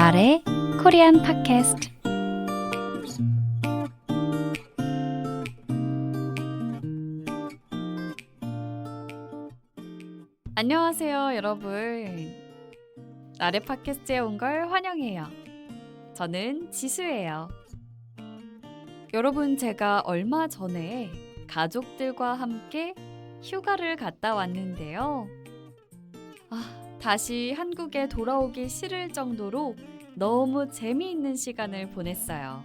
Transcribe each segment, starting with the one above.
나래 코리안 팟캐스트. 안녕하세요, 여러분. 나래 팟캐스트에 온 걸 환영해요. 저는 지수예요. 여러분, 제가 얼마 전에 가족들과 함께 휴가를 갔다 왔는데요. 다시 한국에 돌아오기 싫을 정도로 너무 재미있는 시간을 보냈어요.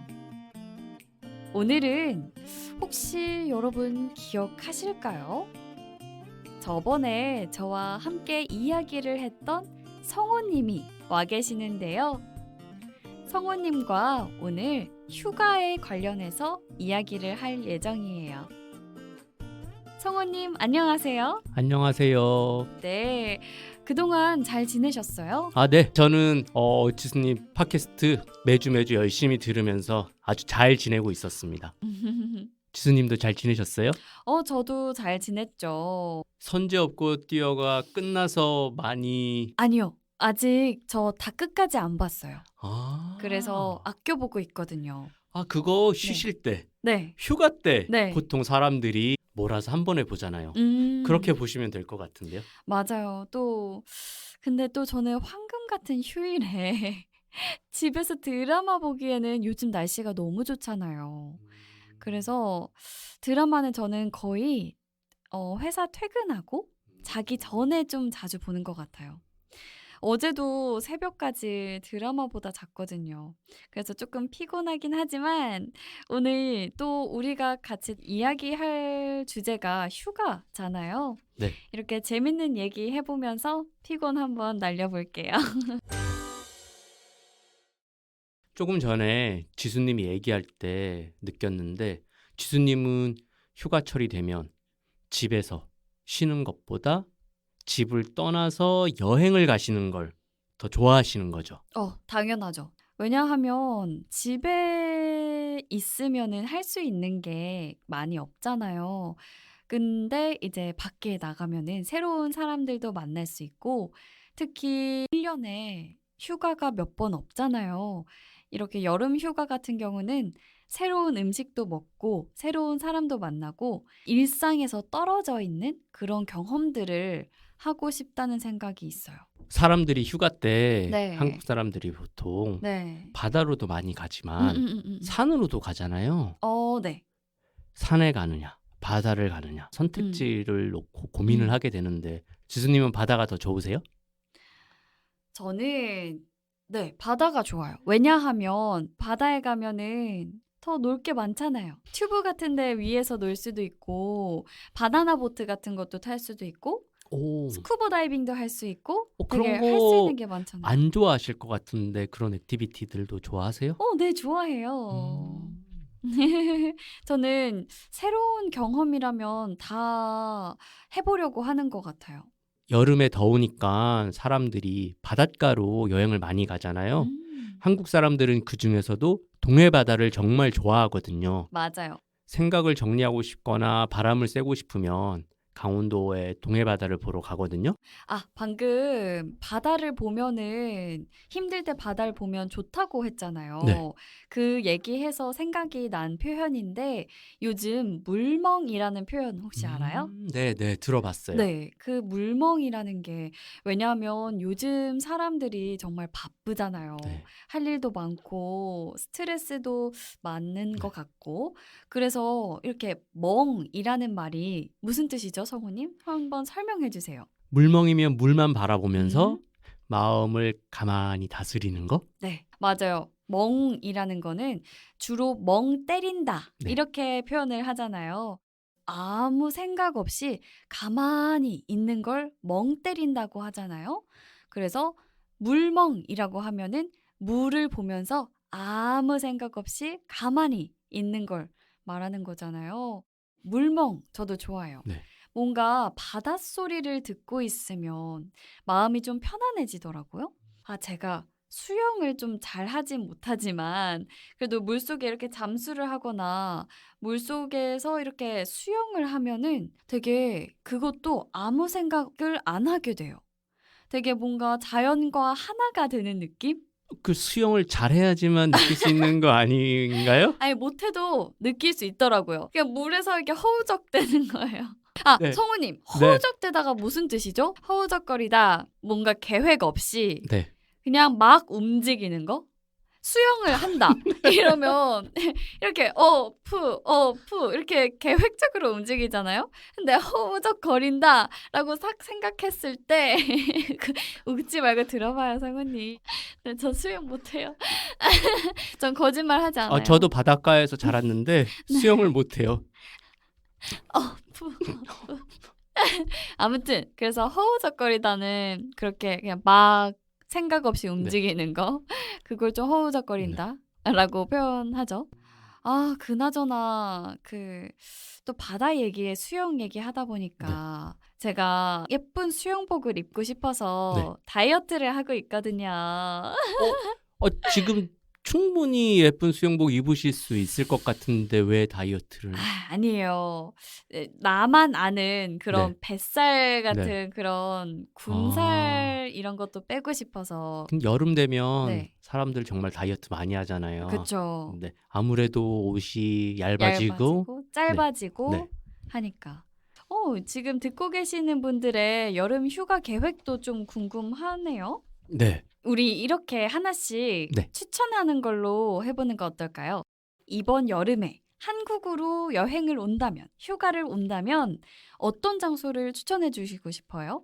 오늘은 혹시 여러분 기억하실까요? 저번에 저와 함께 이야기를 했던 성우님이 와 계시는데요. 성우님과 오늘 휴가에 관련해서 이야기를 할 예정이에요. 성우님, 안녕하세요. 안녕하세요. 네, 그동안 잘 지내셨어요? 네. 저는 지수님 팟캐스트 매주 열심히 들으면서 아주 잘 지내고 있었습니다. 지수님도 잘 지내셨어요? 저도 잘 지냈죠. 선제 없고 뛰어가 끝나서 많이 아니요, 아직 저 다 끝까지 안 봤어요. 아, 그래서 아껴보고 있거든요. 그거 쉬실 때, 네. 휴가 때 네. 보통 사람들이 몰아서 한 번에 보잖아요. 그렇게 보시면 될 것 같은데요. 맞아요. 근데 또 저는 황금 같은 휴일에 집에서 드라마 보기에는 요즘 날씨가 너무 좋잖아요. 그래서 드라마는 저는 거의 회사 퇴근하고 자기 전에 좀 자주 보는 것 같아요. 어제도 새벽까지 드라마 보다 잤거든요. 그래서 조금 피곤하긴 하지만 오늘 또 우리가 같이 이야기할 주제가 휴가잖아요. 네. 이렇게 재밌는 얘기 해보면서 피곤 한번 날려볼게요. 조금 전에 지수님이 얘기할 때 느꼈는데 지수님은 휴가철이 되면 집에서 쉬는 것보다 집을 떠나서 여행을 가시는 걸 더 좋아하시는 거죠. 당연하죠. 왜냐하면 집에 있으면은 할 수 있는 게 많이 없잖아요. 근데 이제 밖에 나가면은 새로운 사람들도 만날 수 있고, 특히 1년에 휴가가 몇 번 없잖아요. 이렇게 여름 휴가 같은 경우는 새로운 음식도 먹고 새로운 사람도 만나고 일상에서 떨어져 있는 그런 경험들을 하고 싶다는 생각이 있어요. 사람들이 휴가 때 네. 한국 사람들이 보통 네. 바다로도 많이 가지만 산으로도 가잖아요. 네. 산에 가느냐, 바다를 가느냐 선택지를 놓고 고민을 하게 되는데 지수님은 바다가 더 좋으세요? 저는 네, 바다가 좋아요. 왜냐하면 바다에 가면은 더 놀 게 많잖아요. 튜브 같은 데 위에서 놀 수도 있고 바나나 보트 같은 것도 탈 수도 있고 오, 스쿠버 다이빙도 할 수 있고 그런 되게 할 수 있는 게 많잖아요. 안 좋아하실 것 같은데 그런 액티비티들도 좋아하세요? 네, 좋아해요. 음. 저는 새로운 경험이라면 다 해보려고 하는 것 같아요. 여름에 더우니까 사람들이 바닷가로 여행을 많이 가잖아요. 음, 한국 사람들은 그중에서도 동해 바다를 정말 좋아하거든요. 맞아요. 생각을 정리하고 싶거나 바람을 쐬고 싶으면 강원도의 동해 바다를 보러 가거든요. 방금 바다를 보면은 힘들 때 바다를 보면 좋다고 했잖아요. 네. 그 얘기해서 생각이 난 표현인데 요즘 물멍이라는 표현 혹시 알아요? 네, 들어봤어요. 네, 그 물멍이라는 게 왜냐하면 요즘 사람들이 정말 바쁘잖아요. 네. 할 일도 많고 스트레스도 많은 것 같고 그래서 이렇게 멍이라는 말이 무슨 뜻이죠, 성우님? 한번 설명해 주세요. 물멍이면 물만 바라보면서 음, 마음을 가만히 다스리는 거? 네, 맞아요. 멍이라는 거는 주로 멍 때린다 네. 이렇게 표현을 하잖아요. 아무 생각 없이 가만히 있는 걸 멍 때린다고 하잖아요. 그래서 물멍이라고 하면은 물을 보면서 아무 생각 없이 가만히 있는 걸 말하는 거잖아요. 물멍 저도 좋아요. 네. 뭔가 바닷소리를 듣고 있으면 마음이 좀 편안해지더라고요. 제가 수영을 좀 잘하진 못하지만 그래도 물속에 이렇게 잠수를 하거나 물속에서 이렇게 수영을 하면은 되게 그것도 아무 생각을 안 하게 돼요. 되게 뭔가 자연과 하나가 되는 느낌? 그 수영을 잘해야지만 느낄 수 있는 거 아닌가요? 아니 못해도 느낄 수 있더라고요. 그냥 물에서 이렇게 허우적대는 거예요. 네. 성우님, 네. 허우적대다가 무슨 뜻이죠? 허우적거리다, 뭔가 계획 없이 네. 그냥 막 움직이는 거? 수영을 한다 이러면 이렇게 푸 이렇게 계획적으로 움직이잖아요. 근데 허우적거린다라고 싹 생각했을 때 웃지 말고 들어봐요, 성우님. 네, 저 수영 못해요. 전 거짓말 하지 않아요. 저도 바닷가에서 자랐는데 수영을 못해요. 푸. 아무튼 그래서 허우적거리다는 그렇게 그냥 막 생각 없이 움직이는 거, 그걸 좀 허우적거린다라고 표현하죠. 그나저나 또 바다 얘기에 수영 얘기 하다 보니까 제가 예쁜 수영복을 입고 싶어서 다이어트를 하고 있거든요. 지금 충분히 예쁜 수영복 입으실 수 있을 것 같은데 왜 다이어트를? 아니에요. 나만 아는 그런 뱃살 같은 그런 군살 이런 것도 빼고 싶어서. 여름 되면 사람들 정말 다이어트 많이 하잖아요. 그렇죠. 근데 아무래도 옷이 얇아지고 짧아지고 하니까. 지금 듣고 계시는 분들의 여름 휴가 계획도 좀 궁금하네요. 네. 우리 이렇게 하나씩 추천하는 걸로 해보는 거 어떨까요? 이번 여름에 한국으로 여행을 온다면, 휴가를 온다면 어떤 장소를 추천해 주시고 싶어요?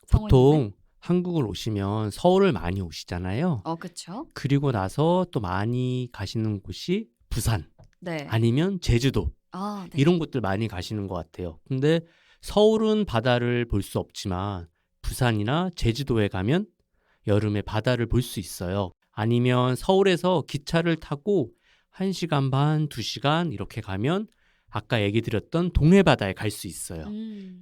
보통 한국을 오시면 서울을 많이 오시잖아요. 그렇죠. 그리고 나서 또 많이 가시는 곳이 부산 네. 아니면 제주도 이런 곳들 많이 가시는 것 같아요. 근데 서울은 바다를 볼 수 없지만 부산이나 제주도에 가면 여름에 바다를 볼 수 있어요. 아니면 서울에서 기차를 타고 1시간 반, 2시간 이렇게 가면 아까 얘기 드렸던 동해바다에 갈 수 있어요.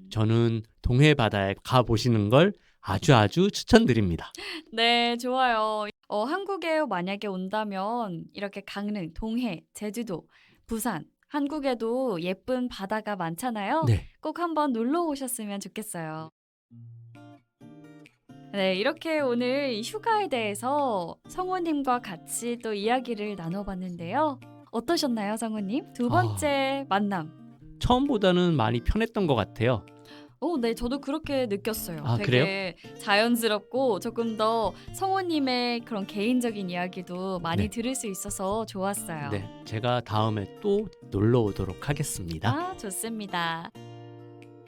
저는 동해바다에 가보시는 걸 아주 추천드립니다. 네, 좋아요. 한국에 만약에 온다면 이렇게 강릉, 동해, 제주도, 부산, 한국에도 예쁜 바다가 많잖아요. 꼭 한번 놀러 오셨으면 좋겠어요. 네, 이렇게 오늘 휴가에 대해서 성우님과 같이 또 이야기를 나눠봤는데요. 어떠셨나요, 성우님? 두 번째 만남. 처음보다는 많이 편했던 것 같아요. 네, 저도 그렇게 느꼈어요. 되게 그래요? 자연스럽고 조금 더 성우님의 그런 개인적인 이야기도 많이 들을 수 있어서 좋았어요. 네, 제가 다음에 또 놀러 오도록 하겠습니다. 좋습니다.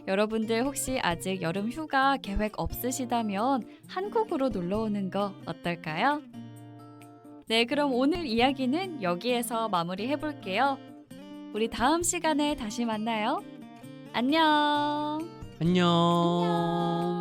여러분들 혹시 아직 여름 휴가 계획 없으시다면 한국으로 놀러 오는 거 어떨까요? 네, 그럼 오늘 이야기는 여기에서 마무리해 볼게요. 우리 다음 시간에 다시 만나요. 안녕. 안녕.